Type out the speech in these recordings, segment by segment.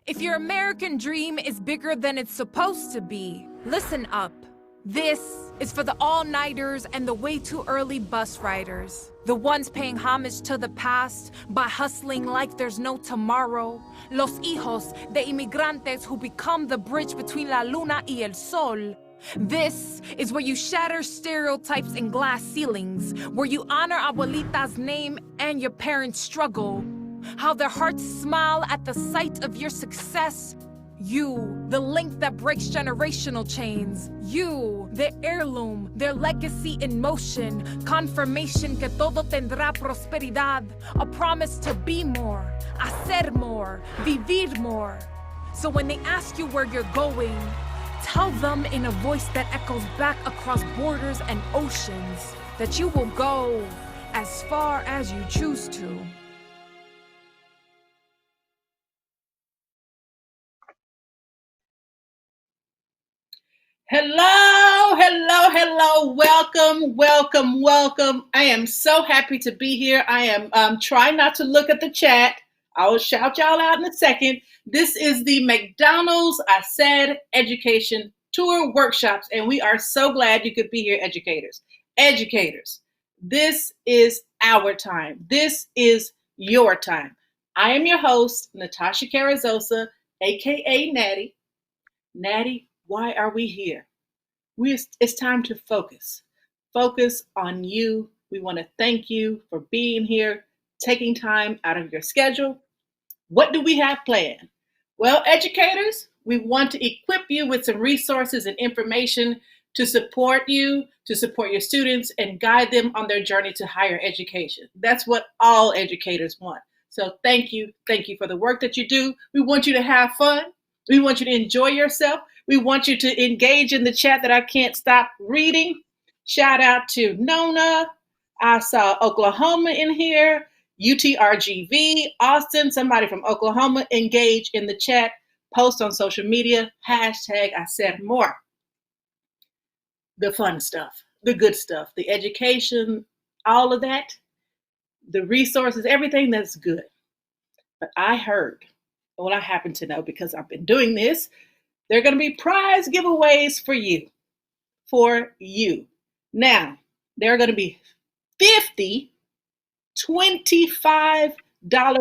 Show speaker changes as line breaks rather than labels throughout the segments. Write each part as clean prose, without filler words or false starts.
If your American dream is bigger than it's supposed to be, listen up. This is for the all-nighters and the way too early bus riders. The ones paying homage to the past by hustling like there's no tomorrow. Los hijos de inmigrantes who become the bridge between la luna y el sol. This is where you shatter stereotypes and glass ceilings, where you honor abuelita's name and your parents' struggle. How their hearts smile at the sight of your success. You, the link that breaks generational chains. You, their heirloom, their legacy in motion. Confirmation que todo tendrá prosperidad. A promise to be more, hacer more, vivir more. So when they ask you where you're going, tell them in a voice that echoes back across borders and oceans that you will go as far as you choose to.
Hello, hello, hello. Welcome. I am so happy to be here. I am trying not to look at the chat. I will shout y'all out in a second. This is the McDonald's Hacer Education Tour Workshops, and we are so glad you could be here, educators. Educators, this is our time. This is your time. I am your host, Natasha Carrizosa, aka Natty. Natty, why are we here? It's time to focus. Focus on you. We want to thank you for being here, taking time out of your schedule. What do we have planned? Well, educators, we want to equip you with some resources and information to support you, to support your students, and guide them on their journey to higher education. That's what all educators want. So thank you for the work that you do. We want you to have fun. We want you to enjoy yourself. We want you to engage in the chat that I can't stop reading. Shout out to Nona. I saw Oklahoma in here. UTRGV, Austin, somebody from Oklahoma. Engage in the chat. Post on social media. Hashtag I said more. The fun stuff, the good stuff, the education, all of that, the resources, everything that's good. But I heard, well, I happen to know because I've been doing this, there are going to be prize giveaways for you. Now, there are going to be 50 $25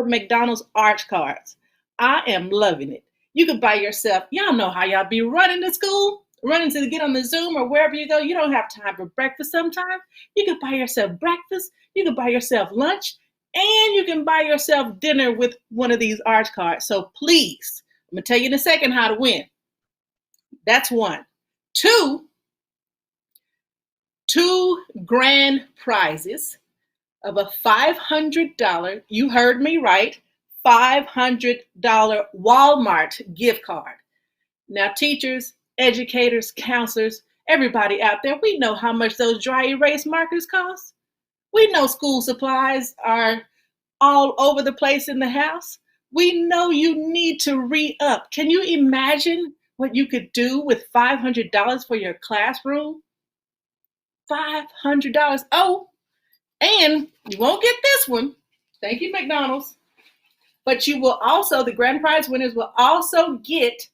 McDonald's Arch cards. I am loving it. You could buy yourself, y'all know how y'all be running to school, running to get on the Zoom or wherever you go. You don't have time for breakfast sometimes. You could buy yourself breakfast. You could buy yourself lunch. And you can buy yourself dinner with one of these Arch cards. So please, I'm going to tell you in a second how to win. That's one. Two grand prizes of a $500, you heard me right, $500 Walmart gift card. Now, teachers, educators, counselors, everybody out there, we know how much those dry erase markers cost. We know school supplies are all over the place in the house. We know you need to re-up. Can you imagine what you could do with $500 for your classroom? $500. Oh, and you won't get this one. Thank you, McDonald's. But you will also, the grand prize winners will also get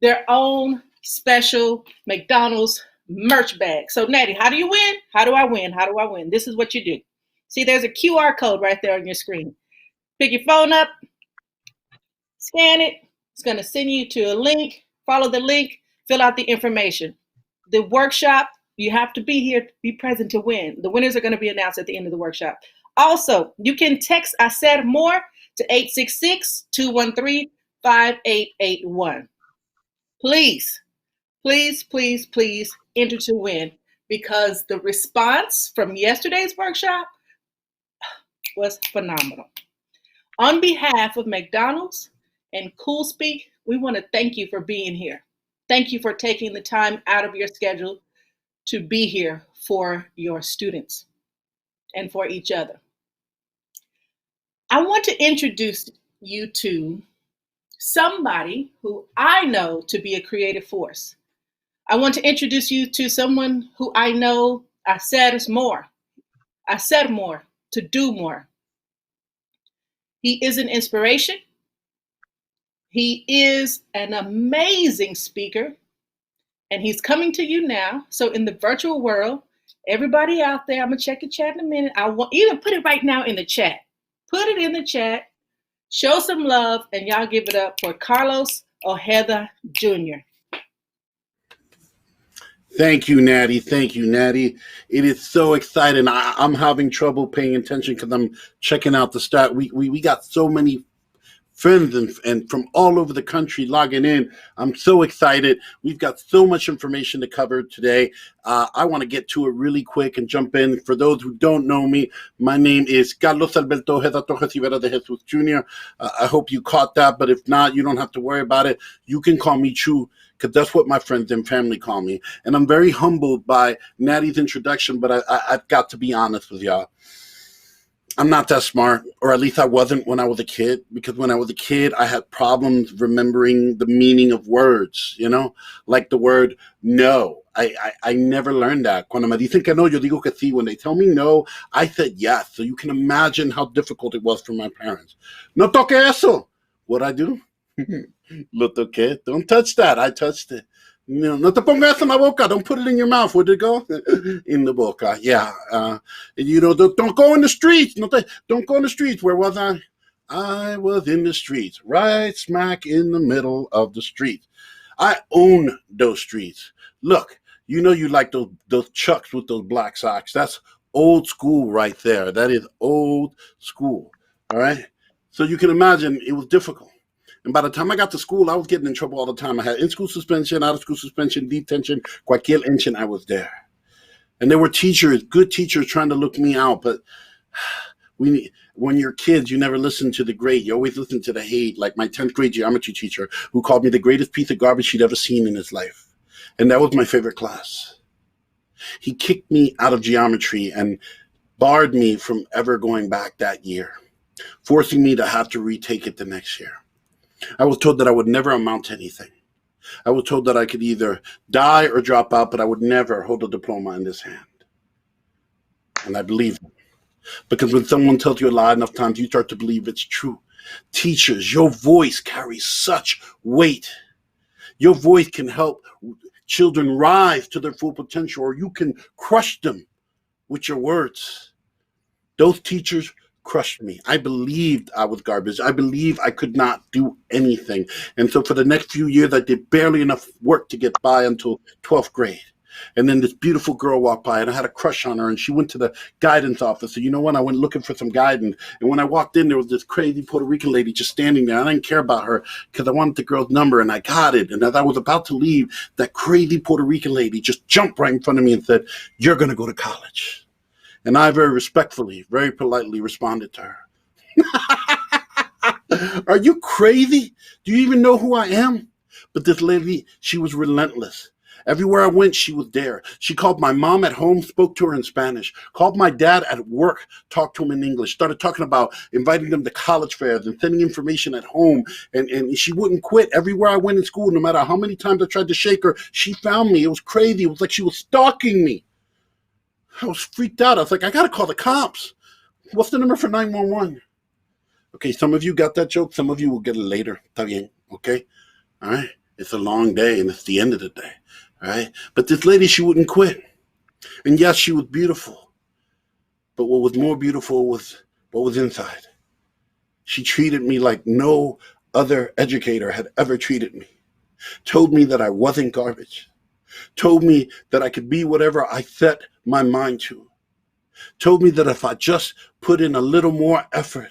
their own special McDonald's merch bag. So Natty, how do you win? How do I win? How do I win? This is what you do. See, there's a QR code right there on your screen. Pick your phone up, scan it. It's going to send you to a link. Follow the link, fill out the information. The workshop, you have to be here, be present to win. The winners are going to be announced at the end of the workshop. Also, you can text I said more to 866-213-5881. Please enter to win, because the response from yesterday's workshop was phenomenal. On behalf of McDonald's and CoolSpeak, we want to thank you for being here. Thank you for taking the time out of your schedule to be here for your students and for each other. I want to introduce you to somebody who I know to be a creative force. I want to introduce you to someone who I know I said more. I said more to do more. He is an inspiration. He is an amazing speaker, and he's coming to you now. So in the virtual world, everybody out there, I'm going to check the chat in a minute. I want even put it right now in the chat. Put it in the chat. Show some love, and y'all give it up for Carlos Ojeda Jr.
Thank you, Natty. Thank you, Natty. It is so exciting. I'm having trouble paying attention because I'm checking out the stat. We got so many friends and from all over the country logging in. I'm so excited. We've got so much information to cover today. I want to get to it really quick and jump in. For those who don't know me, my name is Carlos Alberto Ojeda Torres Rivera de Jesus Jr. I hope you caught that, but if not, you don't have to worry about it. You can call me Chu, because that's what my friends and family call me. And I'm very humbled by Natty's introduction, but I've got to be honest with y'all. I'm not that smart, or at least I wasn't when I was a kid, because when I was a kid, I had problems remembering the meaning of words, like the word no. I never learned that. Cuando me dicen que no, yo digo que sí. When they tell me no, I said yes. So you can imagine how difficult it was for my parents. No toque eso. What'd I do? Lo toqué. Don't touch that. I touched it. No te pongas en la boca. Don't put it in your mouth. Where'd it go? In the boca. Yeah. Don't go in the streets. Don't go in the streets. Where was I? I was in the streets. Right smack in the middle of the streets. I own those streets. Look, you like those Chucks with those black socks. That's old school right there. That is old school. All right? So you can imagine it was difficult. And by the time I got to school, I was getting in trouble all the time. I had in-school suspension, out-of-school suspension, detention, cualquier inch, I was there. And there were teachers, good teachers, trying to look me out. But when you're kids, you never listen to the great. You always listen to the hate, like my 10th grade geometry teacher, who called me the greatest piece of garbage he'd ever seen in his life. And that was my favorite class. He kicked me out of geometry and barred me from ever going back that year, forcing me to have to retake it the next year. I was told that I would never amount to anything. I was told that I could either die or drop out, but I would never hold a diploma in this hand. And I believed it. Because when someone tells you a lie enough times, you start to believe it's true. Teachers, your voice carries such weight. Your voice can help children rise to their full potential, or you can crush them with your words. Those teachers crushed me. I believed I was garbage. I believed I could not do anything. And so for the next few years, I did barely enough work to get by until 12th grade. And then this beautiful girl walked by, and I had a crush on her, and she went to the guidance office. So you know what? I went looking for some guidance. And when I walked in, there was this crazy Puerto Rican lady just standing there. I didn't care about her because I wanted the girl's number, and I got it. And as I was about to leave, that crazy Puerto Rican lady just jumped right in front of me and said, "You're going to go to college." And I very respectfully, very politely responded to her. Are you crazy? Do you even know who I am? But this lady, she was relentless. Everywhere I went, she was there. She called my mom at home, spoke to her in Spanish, called my dad at work, talked to him in English, started talking about inviting them to college fairs and sending information at home. And she wouldn't quit. Everywhere I went in school, no matter how many times I tried to shake her, she found me. It was crazy. It was like she was stalking me. I was freaked out. I was like, I got to call the cops. What's the number for 911? Okay, some of you got that joke. Some of you will get it later. Está bien, okay? All right? It's a long day, and it's the end of the day. All right? But this lady, she wouldn't quit. And yes, she was beautiful. But what was more beautiful was what was inside. She treated me like no other educator had ever treated me. Told me that I wasn't garbage. Told me that I could be whatever I set my mind to. Told me that if I just put in a little more effort,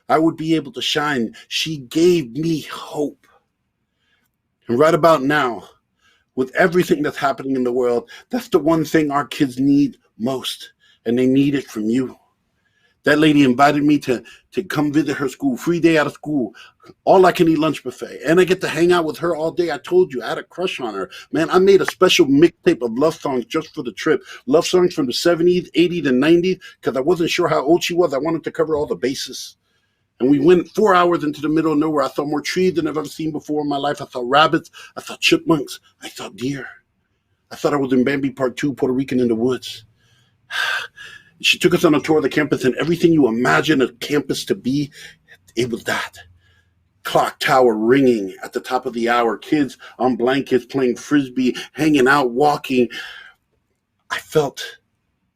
I would be able to shine. She gave me hope. And right about now, with everything that's happening in the world, that's the one thing our kids need most, and they need it from you. That lady invited me to come visit her school, free day out of school, all I can eat lunch buffet. And I get to hang out with her all day. I told you, I had a crush on her. Man, I made a special mixtape of love songs just for the trip. Love songs from the 70s, 80s, and 90s, because I wasn't sure how old she was. I wanted to cover all the bases. And we went 4 hours into the middle of nowhere. I saw more trees than I've ever seen before in my life. I saw rabbits. I saw chipmunks. I saw deer. I thought I was in Bambi Part 2, Puerto Rican in the woods. She took us on a tour of the campus, and everything you imagine a campus to be, it was that. clock tower ringing at the top of the hour, kids on blankets playing frisbee, hanging out, walking. I felt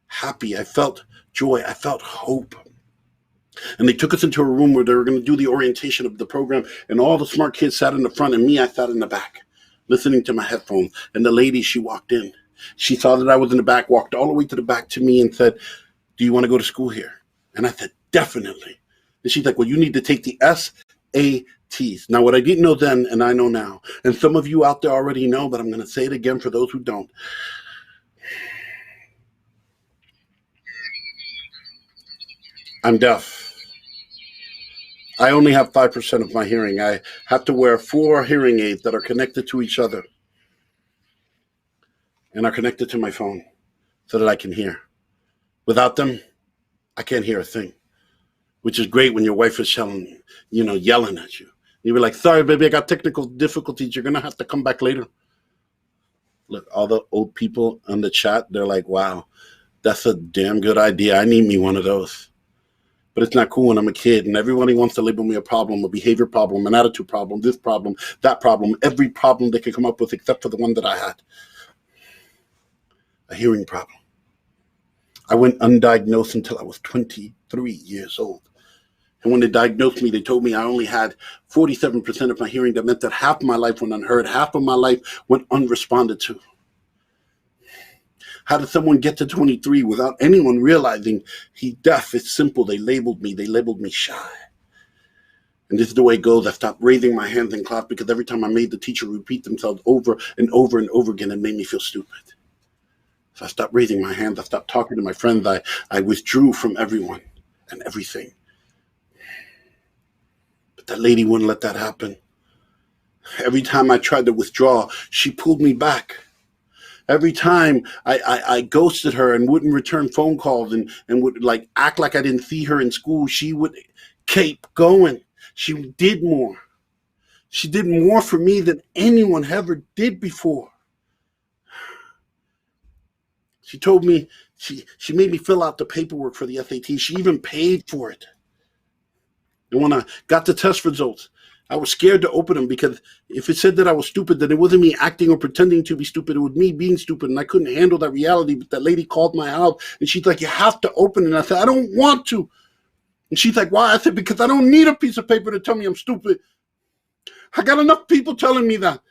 happy. I felt joy. I felt hope. And they took us into a room where they were going to do the orientation of the program, and all the smart kids sat in the front, and me, I sat in the back, listening to my headphones. And the lady, she walked in. She saw that I was in the back, walked all the way to the back to me and said, "Do you want to go to school here?" And I said, "Definitely." And she's like, "Well, you need to take the SATs." Now, what I didn't know then, and I know now, and some of you out there already know, but I'm going to say it again for those who don't. I'm deaf. I only have 5% of my hearing. I have to wear 4 hearing aids that are connected to each other and are connected to my phone so that I can hear. Without them, I can't hear a thing, which is great when your wife is yelling at you. You be like, "Sorry, baby, I got technical difficulties. You're going to have to come back later." Look, all the old people on the chat, they're like, "Wow, that's a damn good idea. I need me one of those." But it's not cool when I'm a kid and everybody wants to label me a problem, a behavior problem, an attitude problem, this problem, that problem, every problem they can come up with except for the one that I had. A hearing problem. I went undiagnosed until I was 23 years old. And when they diagnosed me, they told me I only had 47% of my hearing. That meant that half of my life went unheard, half of my life went unresponded to. How did someone get to 23 without anyone realizing he's deaf? It's simple. They labeled me shy. And this is the way it goes. I stopped raising my hands in class because every time I made the teacher repeat themselves over and over and over again, it made me feel stupid. So I stopped raising my hands. I stopped talking to my friends. I withdrew from everyone and everything. But that lady wouldn't let that happen. Every time I tried to withdraw, she pulled me back. Every time I ghosted her and wouldn't return phone calls and would like act like I didn't see her in school, she would keep going. She did more. She did more for me than anyone ever did before. She told me, she made me fill out the paperwork for the SAT. She even paid for it. And when I got the test results, I was scared to open them because if it said that I was stupid, then it wasn't me acting or pretending to be stupid. It was me being stupid, and I couldn't handle that reality. But that lady called my house, and she's like, "You have to open it." And I said, "I don't want to." And she's like, "Why?" I said, "Because I don't need a piece of paper to tell me I'm stupid. I got enough people telling me that.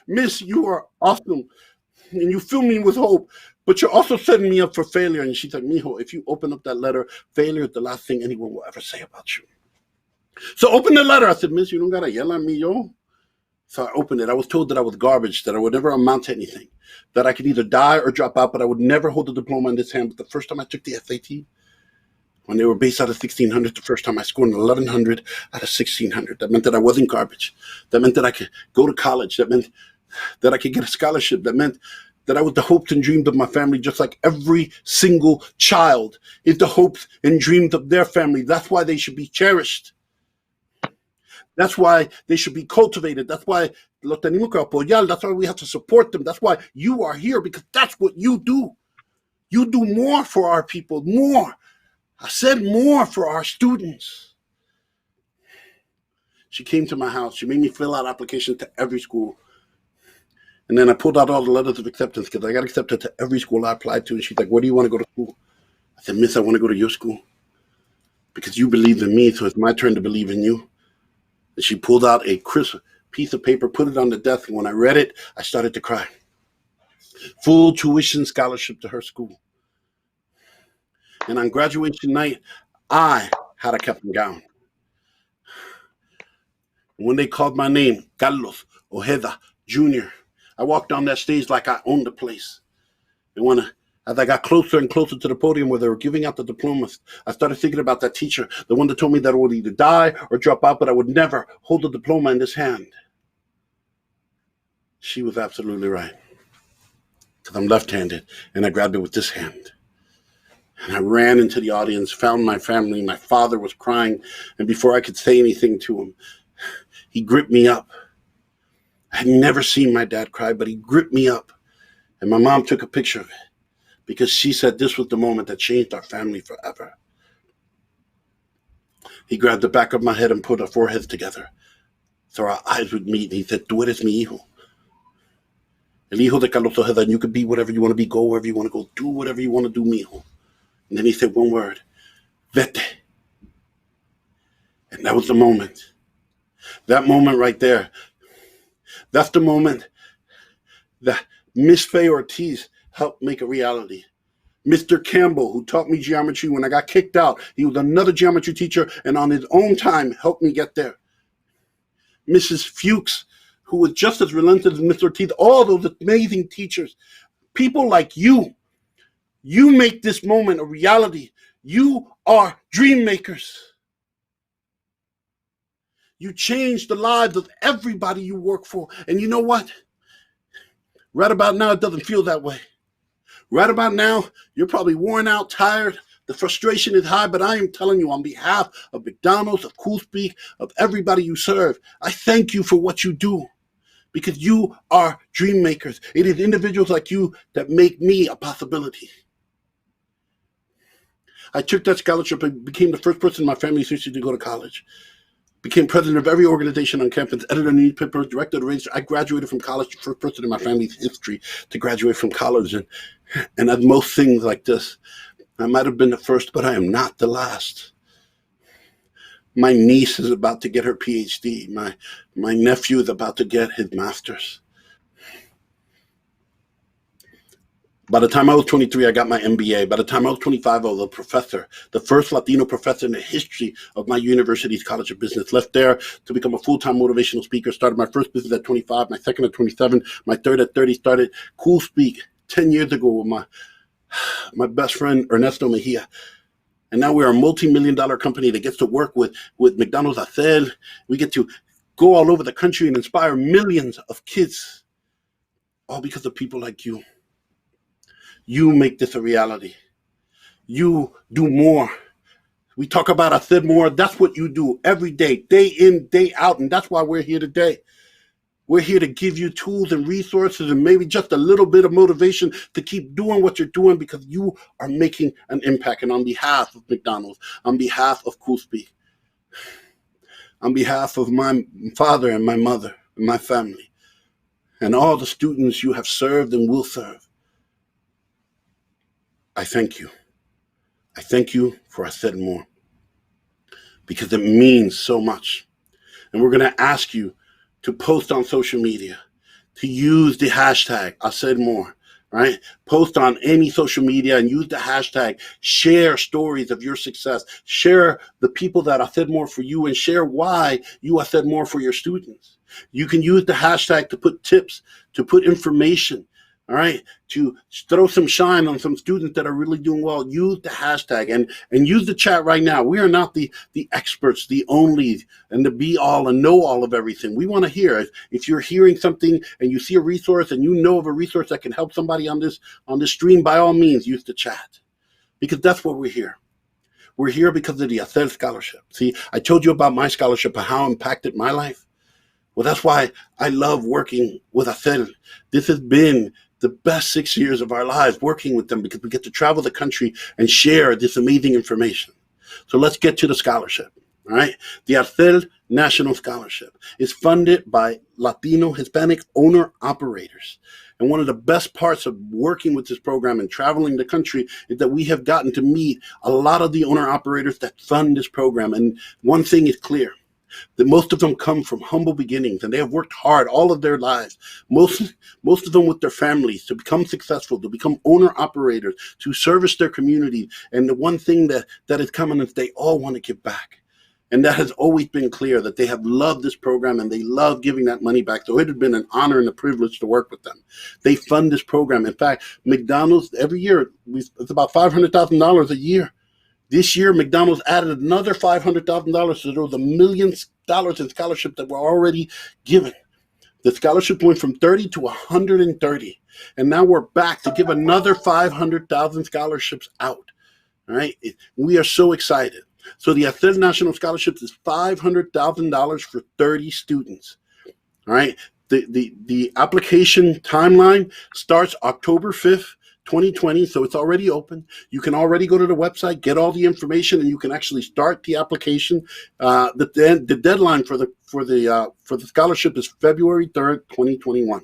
Miss, you are awesome, and you fill me with hope, but you're also setting me up for failure." And she's like, "Mijo, if you open up that letter, failure is the last thing anyone will ever say about you. So open the letter." I said, "Miss, you don't got to yell at me, yo." So I opened it. I was told that I was garbage, that I would never amount to anything, that I could either die or drop out, but I would never hold a diploma in this hand. But the first time I took the SAT, when they were based out of 1600, the first time I scored an 1100 out of 1600. That meant that I wasn't garbage. That meant that I could go to college. That meant that I could get a scholarship. That meant that I was the hopes and dreams of my family, just like every single child is the hopes and dreams of their family. That's why they should be cherished. That's why they should be cultivated. That's why los tenemos que apoyar. That's why we have to support them. That's why you are here, because that's what you do. You do more for our people, more. I said more for our students. She came to my house. She made me fill out applications to every school. And then I pulled out all the letters of acceptance because I got accepted to every school I applied to. And she's like, "Where do you want to go to school?" I said, "Miss, I want to go to your school because you believe in me, so it's my turn to believe in you." And she pulled out a crisp piece of paper, put it on the desk, and when I read it, I started to cry. Full tuition scholarship to her school. And on graduation night, I had a cap and gown. And when they called my name, Carlos Ojeda Jr., I walked on that stage like I owned the place. And as I got closer and closer to the podium where they were giving out the diplomas, I started thinking about that teacher, the one that told me that I would either die or drop out, but I would never hold the diploma in this hand. She was absolutely right. Because I'm left-handed, and I grabbed it with this hand. And I ran into the audience, found my family. My father was crying, and before I could say anything to him, he gripped me up. I had never seen my dad cry, but he gripped me up. And my mom took a picture of it because she said this was the moment that changed our family forever. He grabbed the back of my head and put our foreheads together so our eyes would meet. And he said, "Tú eres mi hijo. El hijo de Carlos Ojeda, and you could be whatever you want to be, go wherever you want to go, do whatever you want to do, mijo." And then he said one word, "Vete." And that was the moment. That moment right there. That's the moment that Miss Faye Ortiz helped make a reality. Mr. Campbell, who taught me geometry when I got kicked out, he was another geometry teacher and on his own time helped me get there. Mrs. Fuchs, who was just as relentless as Mr. Ortiz, all those amazing teachers, people like you make this moment a reality. You are dream makers. You change the lives of everybody you work for. And you know what? Right about now, it doesn't feel that way. Right about now, you're probably worn out, tired. The frustration is high, but I am telling you on behalf of McDonald's, of CoolSpeak, of everybody you serve, I thank you for what you do because you are dream makers. It is individuals like you that make me a possibility. I took that scholarship and became the first person in my family's history to go to college. Became president of every organization on campus, editor of newspaper, director of the register. I graduated from college, the first person in my family's history to graduate from college. And as most things like this, I might have been the first, but I am not the last. My niece is about to get her PhD. My nephew is about to get his master's. By the time I was 23, I got my MBA. By the time I was 25, I was a professor, the first Latino professor in the history of my university's College of Business. Left there to become a full-time motivational speaker. Started my first business at 25, my second at 27, my third at 30. Started CoolSpeak 10 years ago with my best friend, Ernesto Mejia. And now we're a multi-million-dollar company that gets to work with McDonald's Hacer. We get to go all over the country and inspire millions of kids, all because of people like you. You make this a reality. You do more. We talk about Hacer more. That's what you do every day in, day out. And that's why we're here today. We're here to give you tools and resources and maybe just a little bit of motivation to keep doing what you're doing because you are making an impact. And on behalf of McDonald's, on behalf of CoolSpeak, on behalf of my father and my mother and my family, and all the students you have served and will serve, I thank you. I thank you for Hacer more because it means so much. And we're going to ask you to post on social media, to use the hashtag Hacer more, right? Post on any social media and use the hashtag, share stories of your success, share the people that Hacer more for you and share why you Hacer more for your students. You can use the hashtag to put tips, to put information, all right, to throw some shine on some students that are really doing well. Use the hashtag and use the chat right now. We are not the experts, the only, and the be all and know all of everything. We want to hear it. If you're hearing something and you see a resource and you know of a resource that can help somebody on this stream, by all means, use the chat because that's what we're here. We're here because of the Hacer scholarship. See, I told you about my scholarship and how it impacted my life. Well, that's why I love working with Hacer. This has been the best 6 years of our lives working with them because we get to travel the country and share this amazing information. So let's get to the scholarship, all right? The Hacer National Scholarship is funded by Latino, Hispanic owner-operators. And one of the best parts of working with this program and traveling the country is that we have gotten to meet a lot of the owner-operators that fund this program. And one thing is clear, that most of them come from humble beginnings and they have worked hard all of their lives, most of them with their families, to become successful, to become owner operators, to service their community. And the one thing that is common is they all want to give back. And that has always been clear, that they have loved this program and they love giving that money back. So it has been an honor and a privilege to work with them. They fund this program. In fact, McDonald's every year, it's about $500,000 a year. This year, McDonald's added another $500,000, so there was $1 million in scholarship that were already given. The scholarship went from 30 to 130, and now we're back to give another 500,000 scholarships out. All right, we are so excited. So the Hacer National Scholarship is $500,000 for 30 students. All right, the application timeline starts October 5th, 2020, so it's already open. You can already go to the website, get all the information, and you can actually start the application. The deadline for the scholarship is February 3rd, 2021.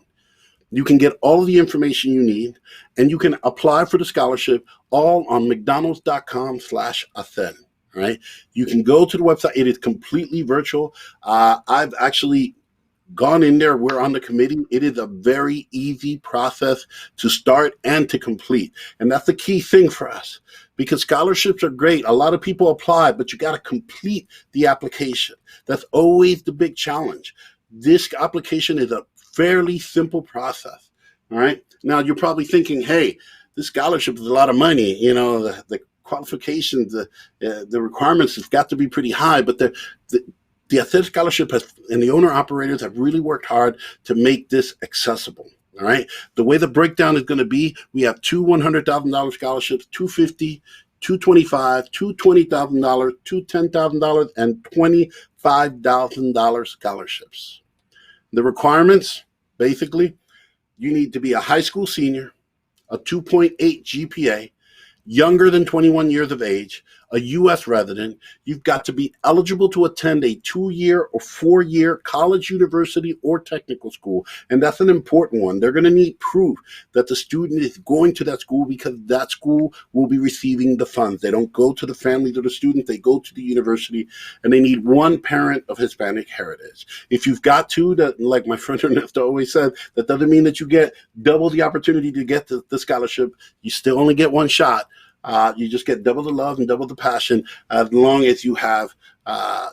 You can get all the information you need, and you can apply for the scholarship all on mcdonalds.com/Hacer. Right? You can go to the website. It is completely virtual. I've actually gone in there. We're on the committee. It is a very easy process to start and to complete. And that's the key thing for us, because scholarships are great. A lot of people apply, but you got to complete the application. That's always the big challenge. This application is a fairly simple process. All right. Now you're probably thinking, hey, this scholarship is a lot of money. You know, the qualifications, the requirements have got to be pretty high, but the Hacer Scholarship and the owner operators have really worked hard to make this accessible. All right. The way the breakdown is going to be, we have two $100,000 scholarships, $250,000, $225,000, two $20,000, two $10,000, and $25,000 scholarships. The requirements, basically, you need to be a high school senior, a 2.8 GPA, younger than 21 years of age, a U.S. resident. You've got to be eligible to attend a 2-year or 4-year college, university, or technical school. And that's an important one. They're going to need proof that the student is going to that school, because that school will be receiving the funds. They don't go to the families of the students. They go to the university, and they need one parent of Hispanic heritage. If you've got two, that, like my friend Ernesto always said, that doesn't mean that you get double the opportunity to get the scholarship. You still only get one shot. You just get double the love and double the passion, as long as you have,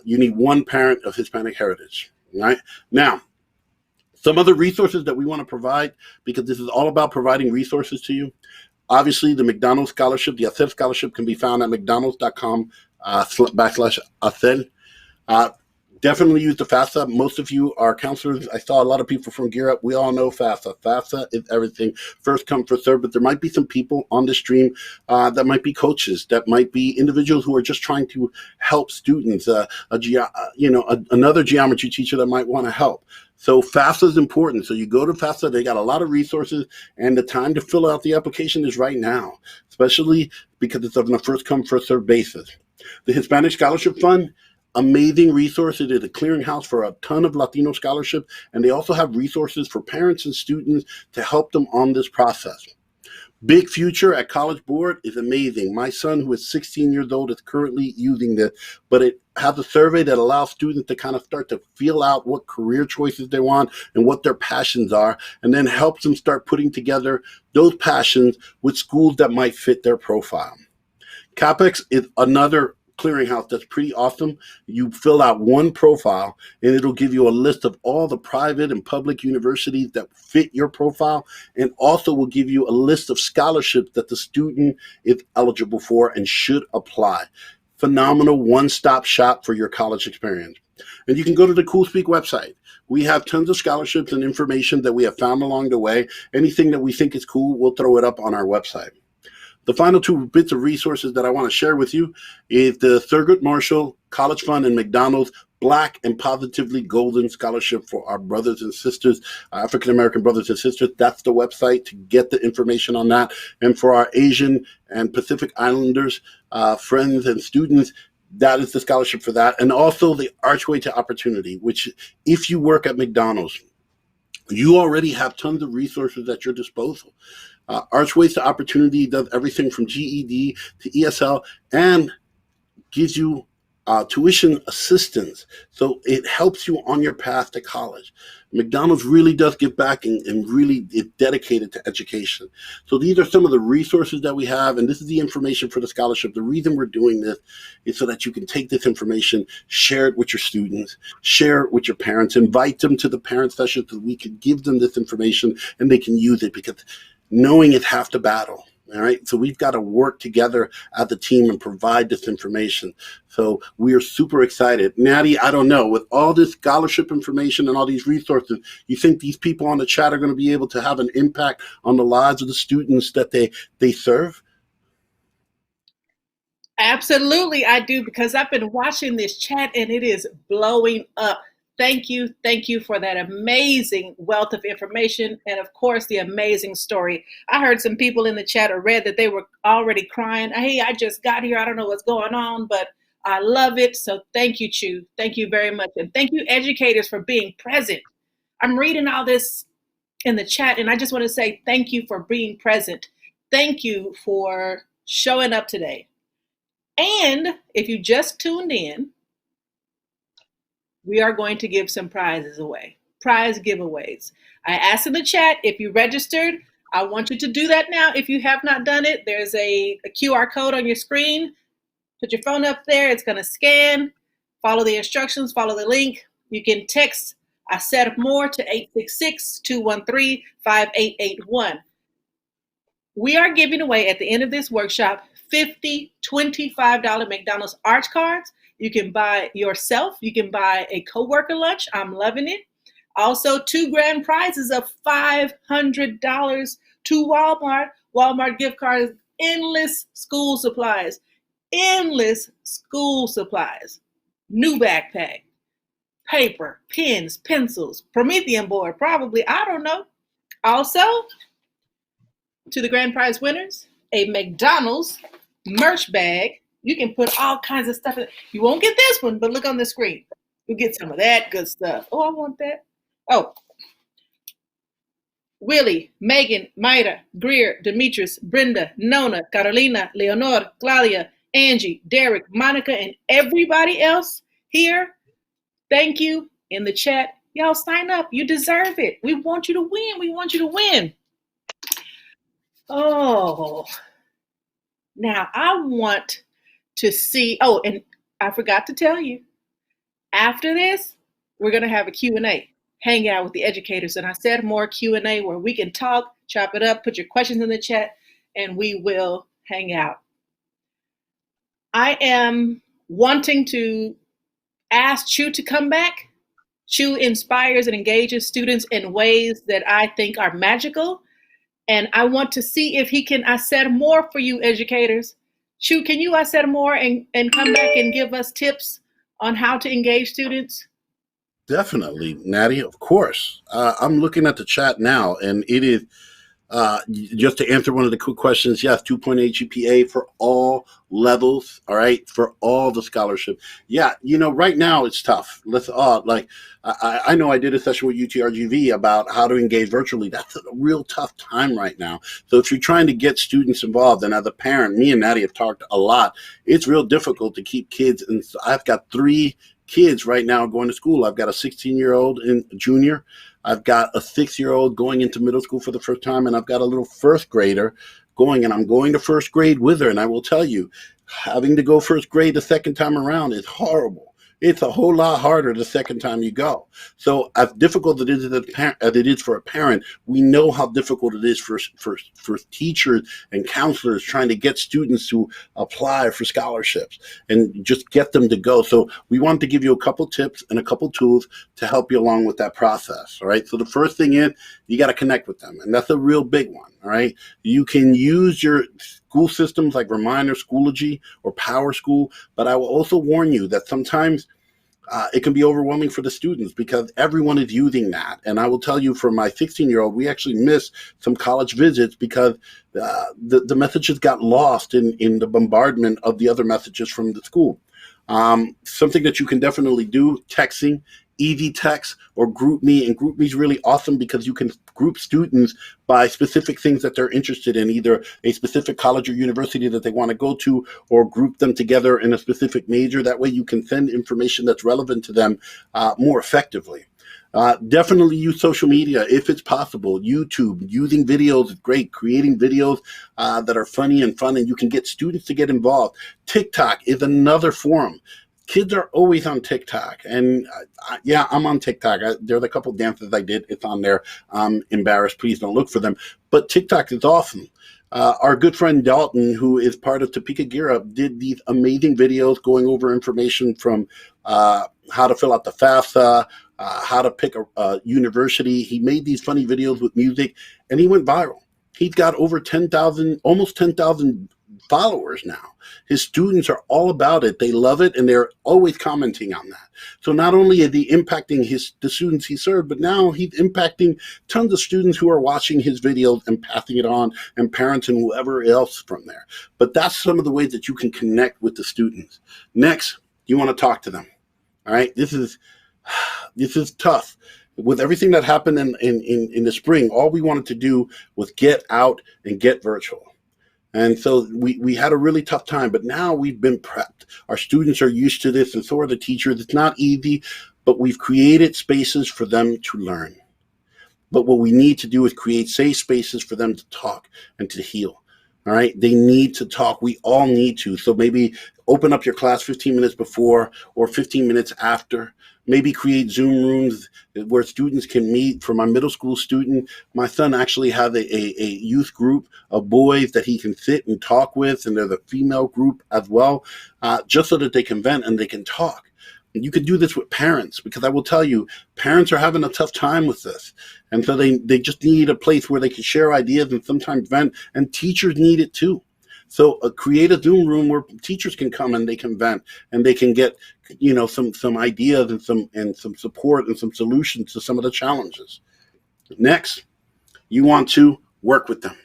you need one parent of Hispanic heritage, right? Now, some other resources that we want to provide, because this is all about providing resources to you. Obviously, the McDonald's Scholarship, the Hacer Scholarship, can be found at mcdonalds.com/Hacer. Definitely use the FAFSA. Most of you are counselors. I saw a lot of people from Gear Up. We all know FAFSA. FAFSA is everything. First come, first serve. But there might be some people on the stream that might be coaches, that might be individuals who are just trying to help students. Another geometry teacher that might want to help. So FAFSA is important. So you go to FAFSA. They got a lot of resources, and the time to fill out the application is right now, especially because it's on a first come, first serve basis. The Hispanic Scholarship Fund, amazing resources. It's a clearinghouse for a ton of Latino scholarship, and they also have resources for parents and students to help them on this process. Big Future at College Board is amazing. My son, who is 16 years old, is currently using this, but it has a survey that allows students to kind of start to feel out what career choices they want and what their passions are, and then helps them start putting together those passions with schools that might fit their profile. CAPEX is another clearinghouse that's pretty awesome. You fill out one profile, and it'll give you a list of all the private and public universities that fit your profile, and also will give you a list of scholarships that the student is eligible for and should apply. Phenomenal one-stop shop for your college experience. And you can go to the CoolSpeak website. We have tons of scholarships and information that we have found along the way. Anything that we think is cool, we'll throw it up on our website. The final two bits of resources that I want to share with you is the Thurgood Marshall College Fund and McDonald's Black and Positively Golden Scholarship for our brothers and sisters, African-American brothers and sisters. That's the website to get the information on that. And for our Asian and Pacific Islanders, friends and students, that is the scholarship for that. And also the Archway to Opportunity, which if you work at McDonald's, you already have tons of resources at your disposal. Archways to Opportunity does everything from GED to ESL and gives you tuition assistance. So it helps you on your path to college. McDonald's really does give back and really is dedicated to education. So these are some of the resources that we have, and this is the information for the scholarship. The reason we're doing this is so that you can take this information, share it with your students, share it with your parents, invite them to the parent session so we can give them this information and they can use it, because knowing is half the battle. All right. So we've got to work together as a team and provide this information. So we are super excited. Natty, I don't know, with all this scholarship information and all these resources, you think these people on the chat are going to be able to have an impact on the lives of the students that they serve?
Absolutely, I do, because I've been watching this chat and it is blowing up. Thank you for that amazing wealth of information and, of course, the amazing story. I heard some people in the chat or read that they were already crying. Hey, I just got here. I don't know what's going on, but I love it. So thank you, Chu. Thank you very much. And thank you, educators, for being present. I'm reading all this in the chat, and I just want to say thank you for being present. Thank you for showing up today. And if you just tuned in, we are going to give some prizes away, prize giveaways. I asked in the chat if you registered. I want you to do that now. If you have not done it, there's a QR code on your screen. Put your phone up there. It's going to scan. Follow the instructions. Follow the link. You can text I said more to 866-213-5881. We are giving away at the end of this workshop 50 $25 McDonald's Arch cards. You can buy yourself. You can buy a coworker lunch. I'm loving it. Also, 2 grand prizes of $500 to Walmart. Walmart gift cards, endless school supplies. Endless school supplies. New backpack, paper, pens, pencils, Promethean board, probably, I don't know. Also, to the grand prize winners, a McDonald's merch bag. You can put all kinds of stuff in it. You won't get this one, but look on the screen. You'll get some of that good stuff. Oh, I want that. Oh. Willie, Megan, Maida, Greer, Demetrius, Brenda, Nona, Carolina, Leonor, Claudia, Angie, Derek, Monica, and everybody else here, thank you in the chat. Y'all sign up. You deserve it. We want you to win. We want you to win. Oh, now I want to see. Oh, and I forgot to tell you, after this, we're going to have a Q&A. Hang out with the educators. And I said more Q&A where we can talk, chop it up, put your questions in the chat, and we will hang out. I am wanting to ask Chu to come back. Chu inspires and engages students in ways that I think are magical. And I want to see if he can Hacer more for you educators. Chu, can you Hacer more and come back and give us tips on how to engage students?
Definitely, Natty, of course. I'm looking at the chat now, and it is, just to answer one of the quick questions, yes, 2.8 GPA for all levels, all right, for all the scholarship. Yeah, you know, right now it's tough. I know I did a session with UTRGV about how to engage virtually. That's a real tough time right now. So if you're trying to get students involved, and as a parent, me and Natty have talked a lot, it's real difficult to keep kids. And I've got 3 kids right now going to school. I've got a 16-year-old in junior. I've got a 6-year-old going into middle school for the first time, and I've got a little first grader going, and I'm going to first grade with her. And I will tell you, having to go first grade the second time around is horrible. It's a whole lot harder the second time you go. So as difficult as it is for a parent, we know how difficult it is for teachers and counselors trying to get students to apply for scholarships and just get them to go. So we want to give you a couple tips and a couple tools to help you along with that process. All right. So the first thing is you got to connect with them. And that's a real big one. All right. You can use your school systems like Reminder, Schoology, or Power School, but I will also warn you that sometimes it can be overwhelming for the students because everyone is using that. And I will tell you, for my 16-year-old, we actually missed some college visits because the messages got lost in the bombardment of the other messages from the school. Something that you can definitely do, texting, easy text, or GroupMe. And GroupMe is really awesome because you can group students by specific things that they're interested in, either a specific college or university that they want to go to, or group them together in a specific major. That way you can send information that's relevant to them more effectively. Definitely use social media if it's possible. YouTube, using videos is great. Creating videos that are funny and fun, and you can get students to get involved. TikTok is another forum. Kids are always on TikTok, and yeah, I'm on TikTok. There's a couple dances I did. It's on there. I'm embarrassed. Please don't look for them. But TikTok is awesome. Our good friend Dalton, who is part of Topeka Gear Up, did these amazing videos going over information from how to fill out the FAFSA, how to pick a university. He made these funny videos with music, and he went viral. He's got over 10,000, almost 10,000 followers now. His students are all about it. They love it, and they're always commenting on that. So not only is he impacting the students he served, but now he's impacting tons of students who are watching his videos and passing it on, and parents and whoever else from there. But that's some of the ways that you can connect with the students. Next, you want to talk to them. All right, this is tough. With everything that happened in the spring, all we wanted to do was get out and get virtual. And so we had a really tough time, but now we've been prepped. Our students are used to this, and so are the teachers. It's not easy, but we've created spaces for them to learn. But what we need to do is create safe spaces for them to talk and to heal. All right, they need to talk. We all need to. So maybe open up your class 15 minutes before or 15 minutes after. Maybe create Zoom rooms where students can meet. For my middle school student, my son actually has a youth group of boys that he can sit and talk with, and there's a female group as well, just so that they can vent and they can talk. And you could do this with parents, because I will tell you, parents are having a tough time with this. And so they just need a place where they can share ideas and sometimes vent, and teachers need it too. So create a Zoom room where teachers can come and they can vent, and they can get, some ideas and some support and some solutions to some of the challenges. Next, you want to work with them.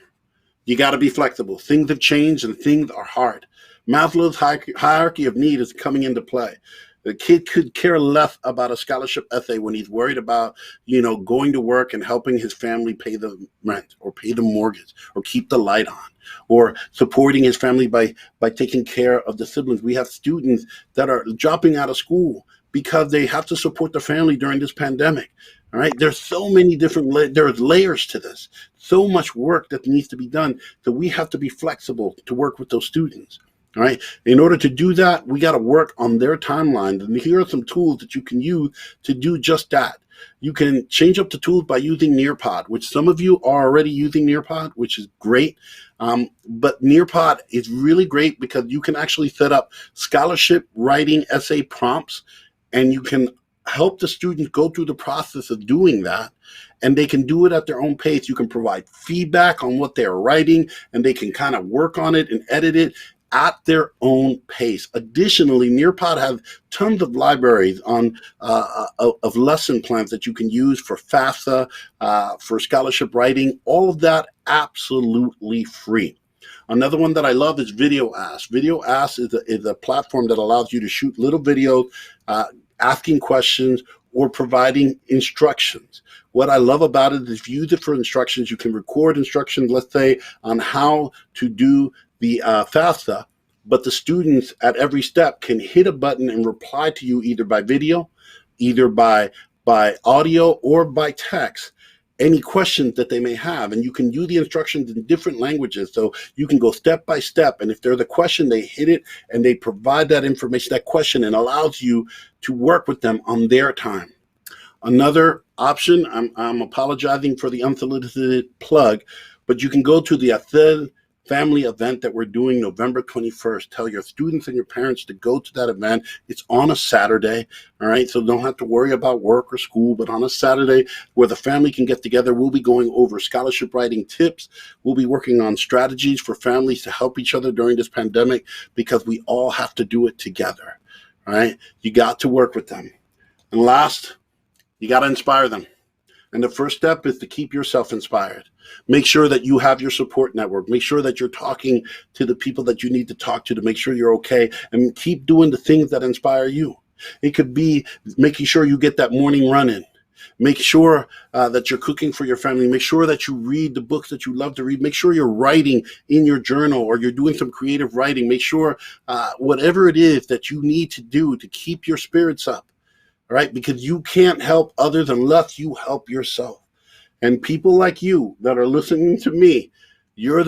You got to be flexible. Things have changed and things are hard. Maslow's hierarchy of need is coming into play. The kid could care less about a scholarship essay when he's worried about, going to work and helping his family pay the rent or pay the mortgage or keep the light on, or supporting his family by taking care of the siblings. We have students that are dropping out of school because they have to support their family during this pandemic. All right, there's so many different there's layers to this, so much work that needs to be done, that we have to be flexible to work with those students. All right. In order to do that, we got to work on their timelines. And here are some tools that you can use to do just that. You can change up the tools by using Nearpod, which some of you are already using Nearpod, which is great. But Nearpod is really great because you can actually set up scholarship writing essay prompts, and you can help the students go through the process of doing that, and they can do it at their own pace. You can provide feedback on what they're writing, and they can kind of work on it and edit it at their own pace. Additionally, Nearpod has tons of libraries on of lesson plans that you can use for FAFSA, for scholarship writing, all of that absolutely free. Another one that I love is VideoAsk. VideoAsk is a platform that allows you to shoot little videos, asking questions or providing instructions. What I love about it is if you use it for instructions, you can record instructions, let's say, on how to do the FAFSA, but the students at every step can hit a button and reply to you either by video, either by audio, or by text, any questions that they may have. And you can use the instructions in different languages, so you can go step by step, and if there's a question, they hit it and they provide that information, that question, and allows you to work with them on their time. Another option, I'm apologizing for the unsolicited plug, but you can go to the Hacer family event that we're doing November 21st. Tell your students and your parents to go to that event. It's on a Saturday, all right? So don't have to worry about work or school, but on a Saturday where the family can get together, we'll be going over scholarship writing tips. We'll be working on strategies for families to help each other during this pandemic, because we all have to do it together, all right? You got to work with them. And last, you got to inspire them. And the first step is to keep yourself inspired. Make sure that you have your support network. Make sure that you're talking to the people that you need to talk to make sure you're okay, and keep doing the things that inspire you. It could be making sure you get that morning run in. Make sure that you're cooking for your family. Make sure that you read the books that you love to read. Make sure you're writing in your journal, or you're doing some creative writing. Make sure whatever it is that you need to do to keep your spirits up. All right, because you can't help others unless you help yourself. And people like you that are listening to me, you're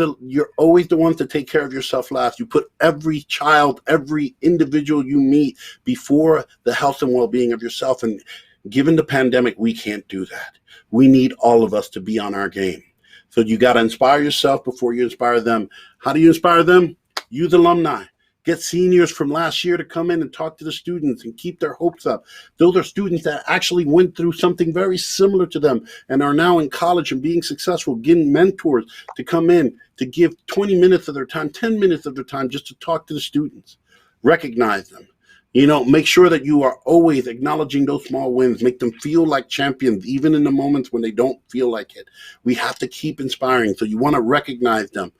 always the ones that take care of yourself last. You put every child, every individual you meet before the health and well-being of yourself. And given the pandemic, we can't do that. We need all of us to be on our game. So you got to inspire yourself before you inspire them. How do you inspire them? Use alumni. Get seniors from last year to come in and talk to the students and keep their hopes up. Those are students that actually went through something very similar to them and are now in college and being successful, getting mentors to come in to give 20 minutes of their time, 10 minutes of their time just to talk to the students. Recognize them. Make sure that you are always acknowledging those small wins. Make them feel like champions, even in the moments when they don't feel like it. We have to keep inspiring. So you want to recognize them.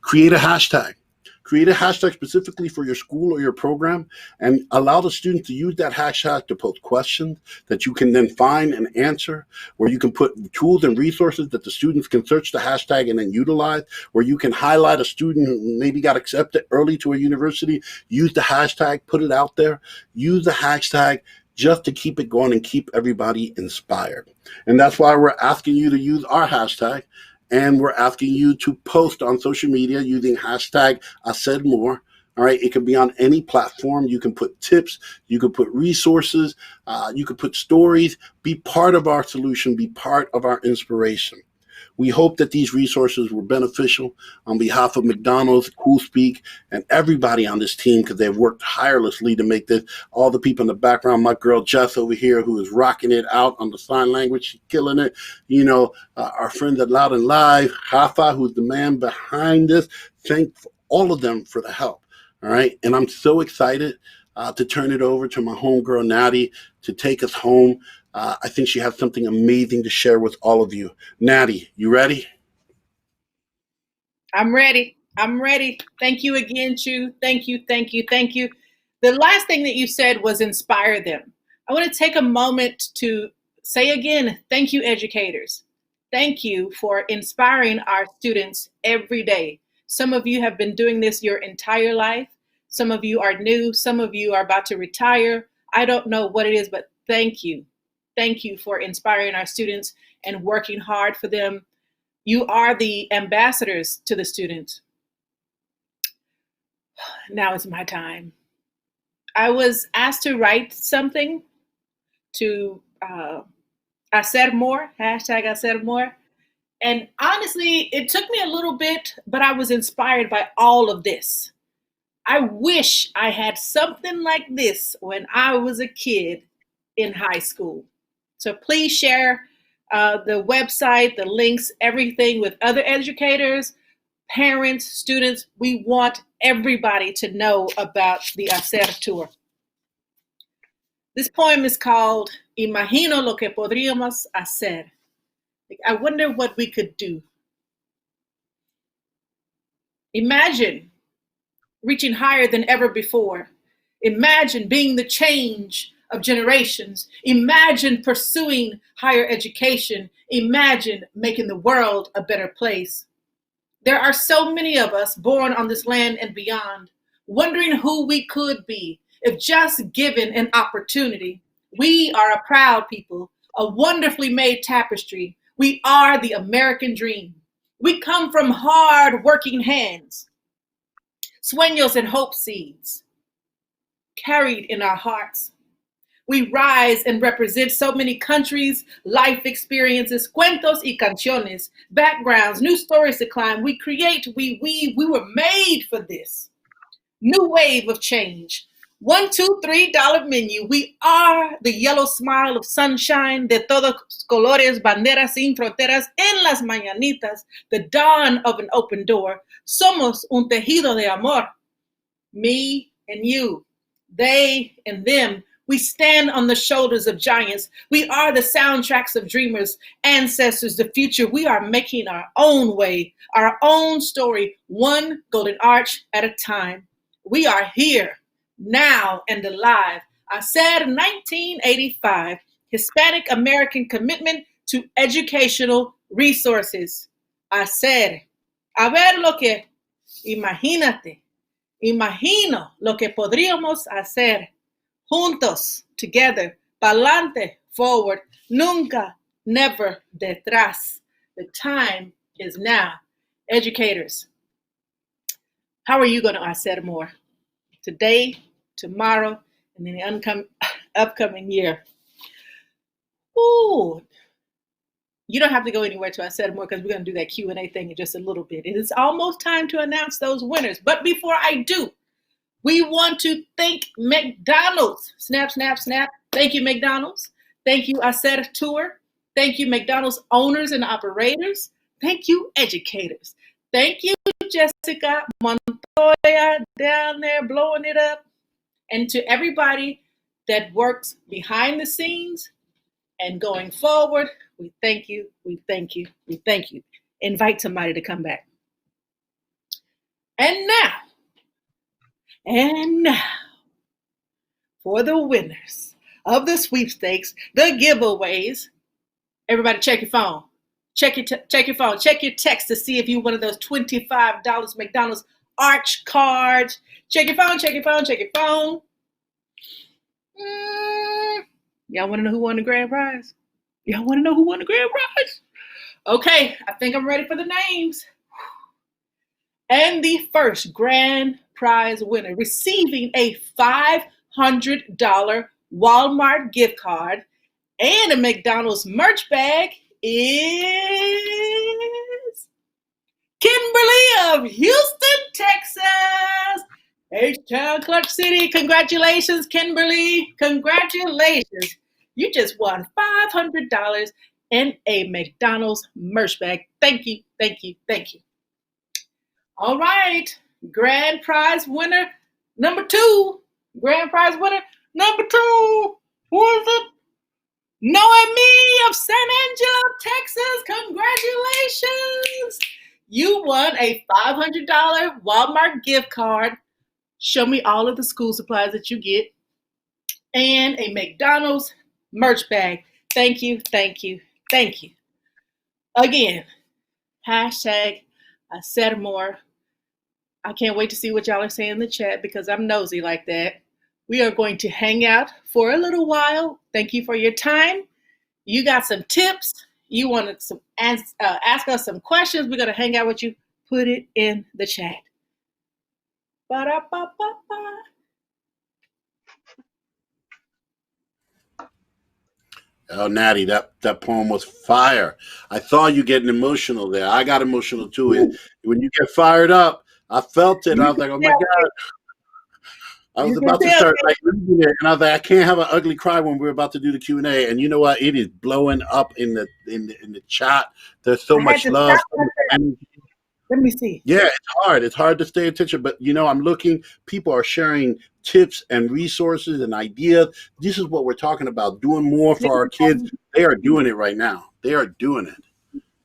Create a hashtag. Create a hashtag specifically for your school or your program and allow the students to use that hashtag to post questions that you can then find and answer, where you can put tools and resources that the students can search the hashtag and then utilize, where you can highlight a student who maybe got accepted early to a university, use the hashtag, put it out there, use the hashtag just to keep it going and keep everybody inspired. And that's why we're asking you to use our hashtag. And we're asking you to post on social media using hashtag #IsaidMore. All right, it can be on any platform. You can put tips, you can put resources, you can put stories. Be part of our solution, be part of our inspiration. We hope that these resources were beneficial on behalf of McDonald's, CoolSpeak, and everybody on this team, because they've worked tirelessly to make this. All the people in the background, my girl Jess over here, who is rocking it out on the sign language, she's killing it. Our friends at Loud and Live, Hafa, who's the man behind this. Thank all of them for the help. All right, and I'm so excited to turn it over to my homegirl Natty to take us home. I think she has something amazing to share with all of you. Natty, you ready?
I'm ready. Thank you again, Chu. Thank you. The last thing that you said was inspire them. I want to take a moment to say again, thank you, educators. Thank you for inspiring our students every day. Some of you have been doing this your entire life. Some of you are new. Some of you are about to retire. I don't know what it is, but thank you. Thank you for inspiring our students and working hard for them. You are the ambassadors to the students. Now is my time. I was asked to write something to Hacer more, hashtag Hacer more. And honestly, it took me a little bit, but I was inspired by all of this. I wish I had something like this when I was a kid in high school. So please share the website, the links, everything with other educators, parents, students. We want everybody to know about the Hacer Tour. This poem is called Imagino lo que podríamos hacer. I wonder what we could do. Imagine reaching higher than ever before. Imagine being the change of generations. Imagine pursuing higher education. Imagine making the world a better place. There are so many of us born on this land and beyond, wondering who we could be if just given an opportunity. We are a proud people, a wonderfully made tapestry. We are the American dream. We come from hard working hands, sueños and hope seeds carried in our hearts. We rise and represent so many countries, life experiences, cuentos y canciones, backgrounds, new stories to climb. We create, we weave, we were made for this. New wave of change. $1, $2, $3 menu. We are the yellow smile of sunshine, de todos colores, banderas sin fronteras, en las mañanitas, the dawn of an open door. Somos un tejido de amor. Me and you, they and them. We stand on the shoulders of giants. We are the soundtracks of dreamers, ancestors, the future. We are making our own way, our own story, one golden arch at a time. We are here, now and alive. Hacer 1985, Hispanic American commitment to educational resources. Hacer. A ver lo que, imagínate, imagino lo que podríamos hacer. Juntos, together, pa'lante, forward, nunca, never, detrás. The time is now. Educators, how are you going to hacer more? Today, tomorrow, and in the upcoming year. Ooh, you don't have to go anywhere to hacer more because we're going to do that Q&A thing in just a little bit. It is almost time to announce those winners. But before I do, We want to thank McDonald's. Snap, snap, snap. Thank you, McDonald's. Thank you, Hacer. Thank you, McDonald's owners and operators. Thank you, educators. Thank you, Jessica Montoya down there blowing it up. And to everybody that works behind the scenes and going forward, we thank you, we thank you, we thank you. Invite somebody to come back. And now, for the winners of the sweepstakes, the giveaways. Everybody check your phone. Check your phone. Check your text to see if you're one of those $25 McDonald's Arch cards. Check your phone, check your phone, check your phone. Y'all want to know who won the grand prize? Y'all want to know who won the grand prize? Okay, I think I'm ready for the names. And the first grand prize winner receiving a $500 Walmart gift card and a McDonald's merch bag is Kimberly of Houston, Texas. H-Town, Clutch City. Congratulations, Kimberly. Congratulations. You just won $500 and a McDonald's merch bag. Thank you, thank you, thank you. All right, grand prize winner number 2. Grand prize winner number 2. Who is it? Noemi of San Angelo, Texas. Congratulations. You won a $500 Walmart gift card. Show me all of the school supplies that you get. And a McDonald's merch bag. Thank you, thank you, thank you. Again, hashtag Hacer more. I can't wait to see what y'all are saying in the chat because I'm nosy like that. We are going to hang out for a little while. Thank you for your time. You got some tips. You wanted to ask us some questions. We're going to hang out with you. Put it in the chat. Ba-da-ba-ba-ba.
Oh, Natty, that poem was fire. I saw you getting emotional there. I got emotional too. When you get fired up, I felt it. I was like, oh my God. I was about to start like reading it, and I was like, I can't have an ugly cry when we're about to do the Q&A. And you know what? It is blowing up in the chat. There's so much love.
Let me see.
Yeah, it's hard. It's hard to stay attention. But, I'm looking. People are sharing tips and resources and ideas. This is what we're talking about, doing more for our kids. They are doing it right now. They are doing it.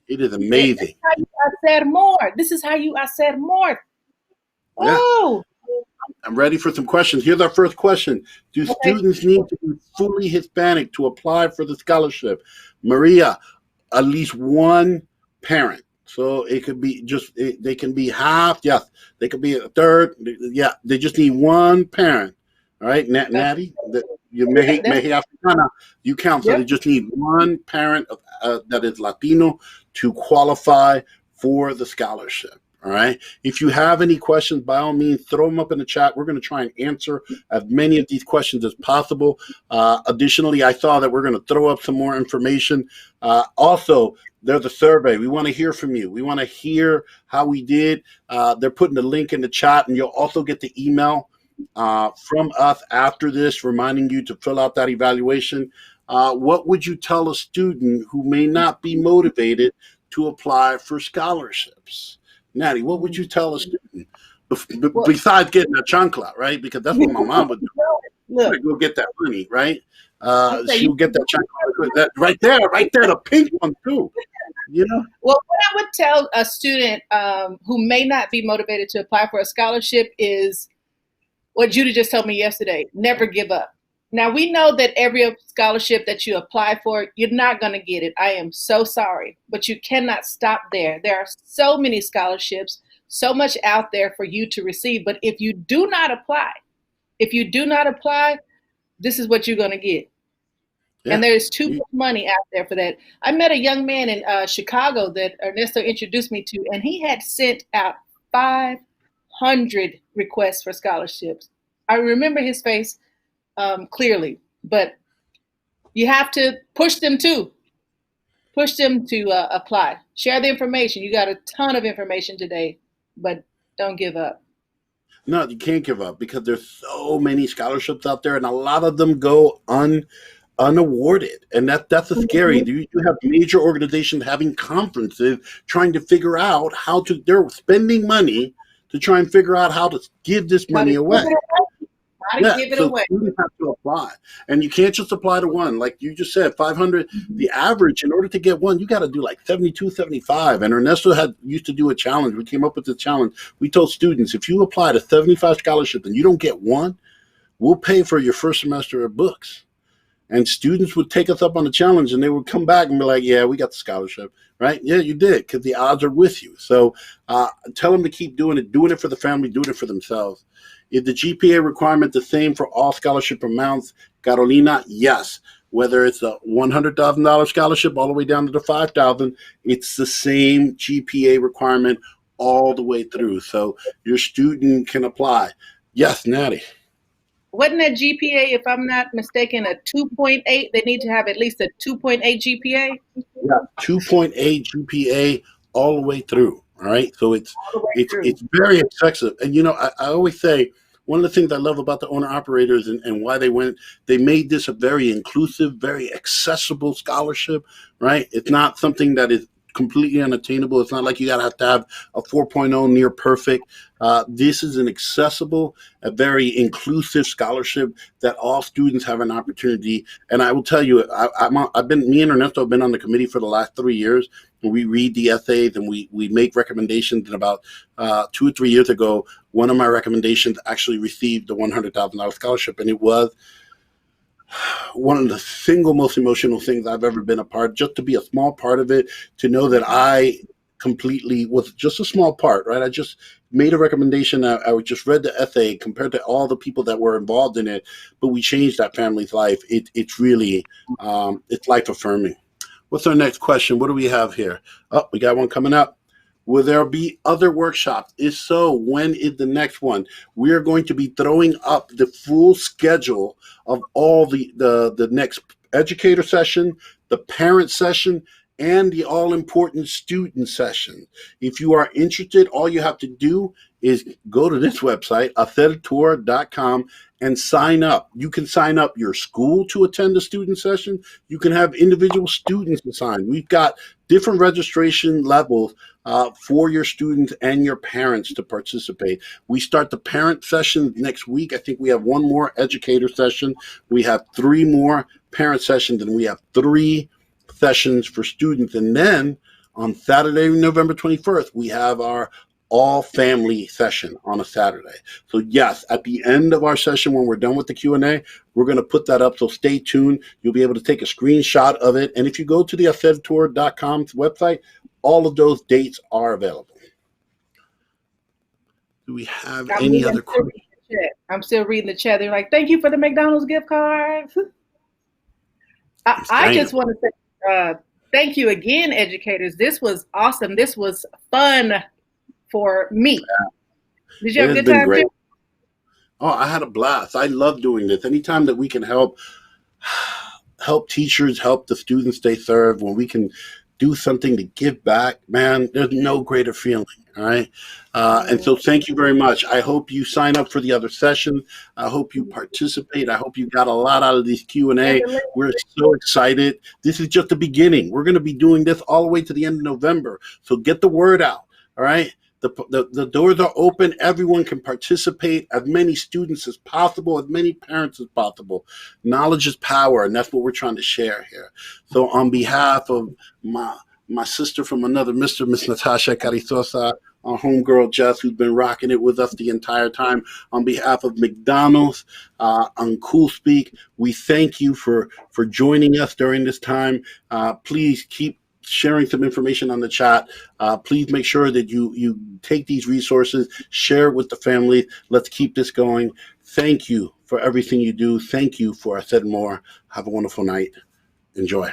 It is amazing.
This is how you Hacer more.
Yeah.
Oh.
I'm ready for some questions. Here's our first question. Do students need to be fully Hispanic to apply for the scholarship? Maria, at least one parent. So it could be they can be half. Yes. They could be a third. Yeah. They just need one parent. All right. Natty, you may have to you count. So they just need one parent that is Latino to qualify for the scholarship. All right. If you have any questions, by all means, throw them up in the chat. We're going to try and answer as many of these questions as possible. Additionally, I saw that we're going to throw up some more information. Also, there's a survey. We want to hear from you. We want to hear how we did. They're putting the link in the chat, and you'll also get the email from us after this, reminding you to fill out that evaluation. What would you tell a student who may not be motivated to apply for scholarships? Natty, what would you tell a student besides getting a chancla, right? Because that's what my mom would do. Look, go get that money, right? She'll get that chancla. That right there, the pink one too. Well,
what I would tell a student who may not be motivated to apply for a scholarship is what Judy just told me yesterday. Never give up. Now, we know that every scholarship that you apply for, you're not going to get it. I am so sorry, but you cannot stop there. There are so many scholarships, so much out there for you to receive. But if you do not apply, this is what you're going to get. Yeah. And there's too much money out there for that. I met a young man in Chicago that Ernesto introduced me to, and he had sent out 500 requests for scholarships. I remember his face clearly, but you have to push them to apply. Share the information. You got a ton of information today, but don't give up.
No, you can't give up because there's so many scholarships out there, and a lot of them go unawarded, and that's a scary.
Mhm.
You have major organizations having conferences trying to figure out how to. They're spending money to try and figure out how to give this
How to
money
give
away.
it away. How to
Yeah,
give it
so
away.
students have to apply, and you can't just apply to one. Like you just said, 500.
Mhm.
The average, in order to get one, you got to do like 72, 75. And Ernesto had used to do a challenge. We came up with the challenge. We told students, if you apply to 75 scholarships and you don't get one, we'll pay for your first semester of books. And students would take us up on the challenge, and they would come back and be like, yeah, we got the scholarship, right? Yeah, you did, because the odds are with you. So tell them to keep doing it for the family, doing it for themselves. Is the GPA requirement the same for all scholarship amounts? Carolina, yes. Whether it's a $100,000 scholarship all the way down to the 5,000, it's the same GPA requirement all the way through. So your student can apply. Yes, Natty.
Wasn't that GPA, if I'm not mistaken, a 2.8? They need to have at least a 2.8 GPA
2.8 GPA all the way through. All right, so it's
all the way
it's
through.
it's very excessive. And I always say one of the things I love about the owner operators and why they made this a very inclusive, very accessible scholarship. Right, it's not something that is completely unattainable. It's not like you gotta have to have a 4.0 near perfect. This is an accessible, a very inclusive scholarship that all students have an opportunity. And I will tell you, I've been, me and Ernesto have been on the committee for the last 3 years. And we read the essays and we make recommendations. And about 2 or 3 years ago, one of my recommendations actually received the $100,000 scholarship, and it was one of the single most emotional things I've ever been a part. Just to be a small part of it, to know that I completely was just a small part, right? I just made a recommendation. I just read the essay compared to all the people that were involved in it, but we changed that family's life. It's really, it's life affirming. What's our next question? What do we have here? Oh, we got one coming up. Will there be other workshops? If so, when is the next one? We are going to be throwing up the full schedule of all the next educator session, the parent session, and the all important student session. If you are interested, all you have to do is go to this website, hacertour.com, and sign up. You can sign up your school to attend the student session. You can have individual students assign. We've got different registration levels for your students and your parents to participate. We start the parent session next week. I think we have one more educator session. We have 3 more parent sessions, and we have 3 sessions for students. And then on Saturday, November 21st, we have our all family session on a Saturday. So yes, at the end of our session, when we're done with the Q&A, we're going to put that up. So stay tuned. You'll be able to take a screenshot of it. And if you go to the hacertour.com website, all of those dates are available. Do we have any other questions?
I'm still reading the chat. They're like, thank you for the McDonald's gift card. I just want to say thank you again, educators. This was awesome. This was fun for me. Did you have a good time too?
Oh, I had a blast. I love doing this. Anytime that we can help teachers, help the students they serve, when we can do something to give back, man, there's no greater feeling. All right. And so thank you very much. I hope you sign up for the other session. I hope you participate. I hope you got a lot out of this Q&A. We're so excited. This is just the beginning. We're going to be doing this all the way to the end of November. So get the word out. All right. The doors are open. Everyone can participate, as many students as possible, as many parents as possible. Knowledge is power, and that's what we're trying to share here. So on behalf of my sister from another Miss Natasha Carizosa, our homegirl Jess, who's been rocking it with us the entire time, on behalf of McDonald's, on CoolSpeak, we thank you for joining us during this time. Please keep sharing some information on the chat. Please make sure that you take these resources, share it with the family. Let's keep this going. Thank you for everything you do. Thank you for I Said More. Have a wonderful night. Enjoy.